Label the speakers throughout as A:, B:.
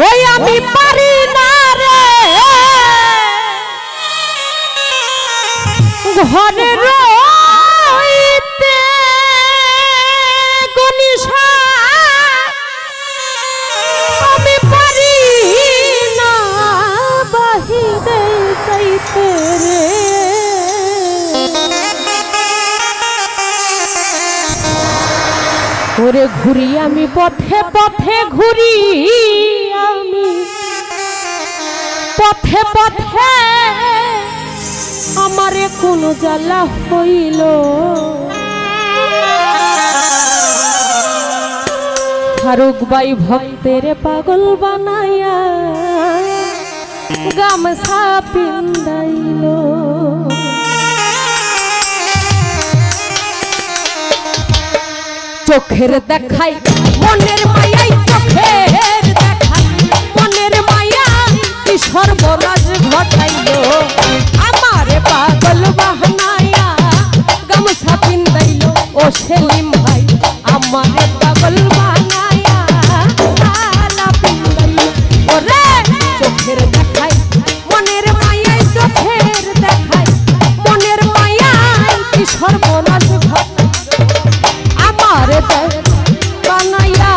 A: ওই আমি পারি না রে ঘরে রইতে গনিশা, আমি পারি না বাহিরে যাইতে রে। ওরে ঘুরি আমি পথে পথে ঘুরি, আমি পথে পথে আমারে কোন জ্বালা হইল। ফারুক ভাই ভক্তের পাগল বানায়া গামছা পিন্দাইল। চোখের দেখাই মনের মায়াই, চোখের দেখাই মনের মায়াই কি সর্বনাশ ঘটাইল। আমারে পাগল বাহানায়া গামছা পিন্দাইল। ও সেলিম ভাই আমারে পাগল বানায়া সালা পিন্দাইল। ওরে চোখের দেখাই মনের মায়াই, চোখের দেখাই মনের মায়াই কি সর্বনাশ ঘটাইল। আমারে বানাইয়া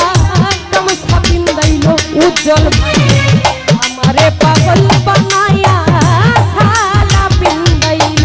A: গামছা পিন্দাইল উজ্জ্বল ভাই, আমারে পাগল বানাইয়া সালা পিন্দাইল।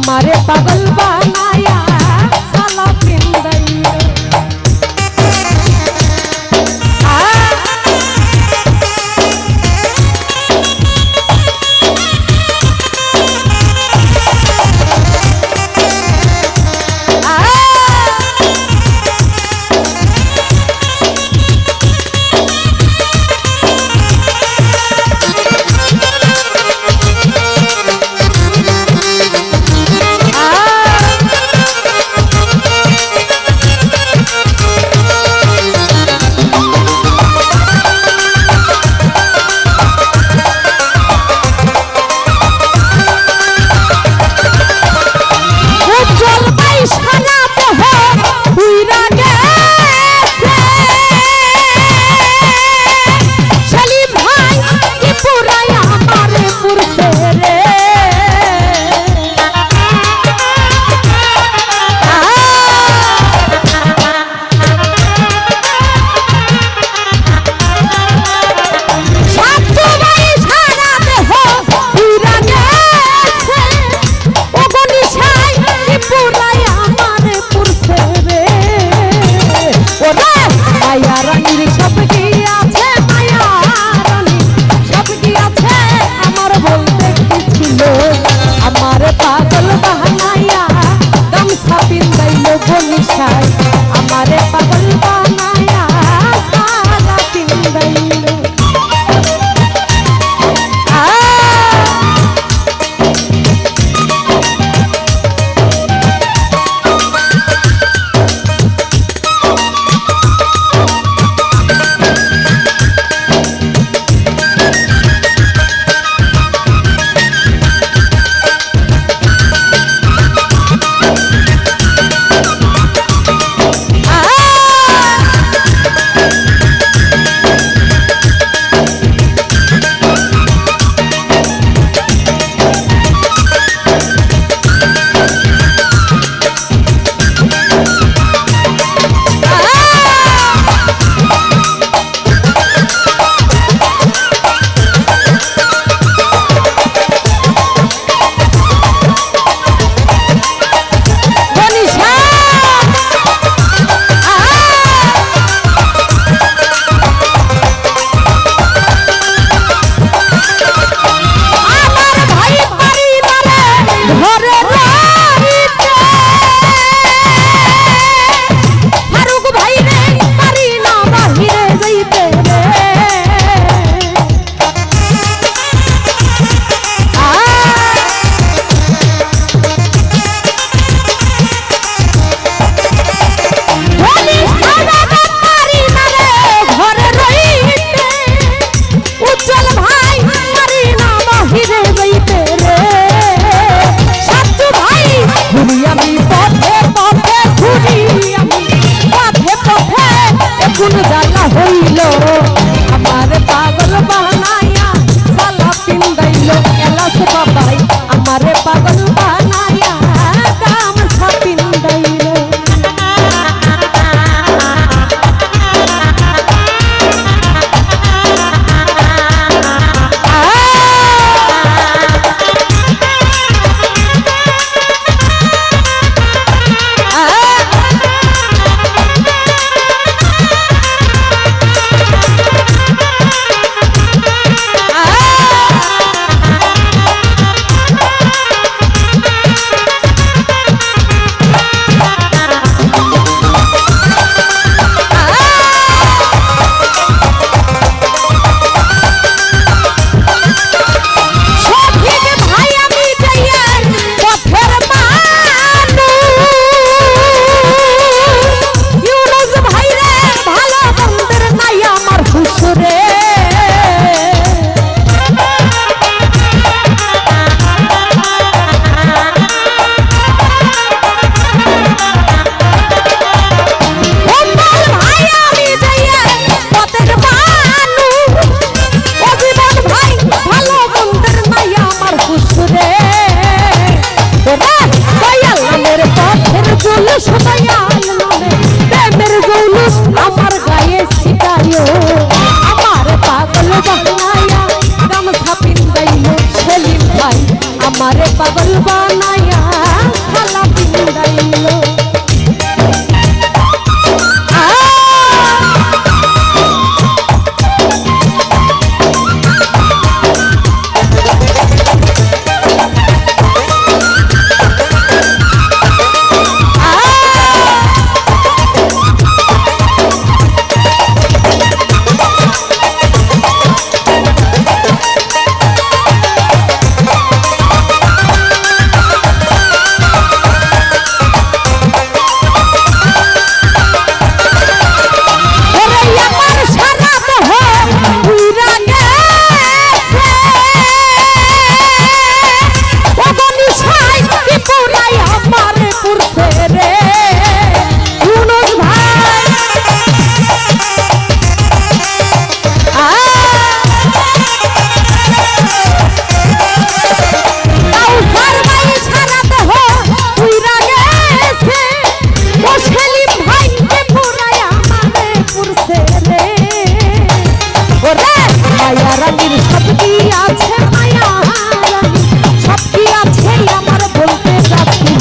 A: আমারে পাগল বানায়া সালা পিন্দাইল।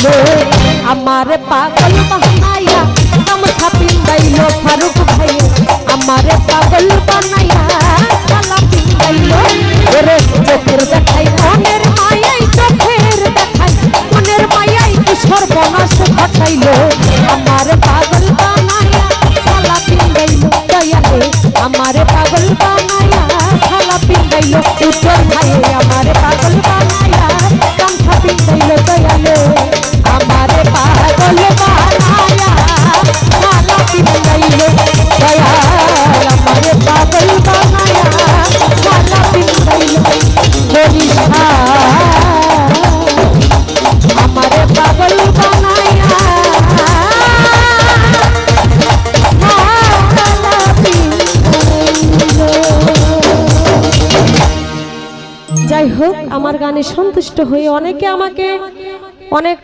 A: ঠকাইলো আমারে পাগল বানাইয়া গামছা পিন্দাইলো ফারুক ভাই আমারে পাগল বানাইয়া শালা পিন্দাইলো ওরে চোখের দেখাই মনের মায়াই চোখের দেখাই মনের মায়াই কি সর্বনাশ ঘটাইলো আমারে পাগল বানাইয়া শালা পিন্দাইলো দয়ালে আমারে পাগল বানাইয়া শালা পিন্দাইলো উত্তর ভাই আমারে পাগল বানাইয়া গামছা পিন্দাইলো দয়ালে আমারে পাগল বানাইয়া শালা পিন্দাইলো দয়াল আমারে পাগল বানাইয়া শালা পিন্দাইলো বরিশা আমারে পাগল বানাইয়া যাই হোক আমার গানে সন্তুষ্ট হয়ে অনেকে আমাকে অনেক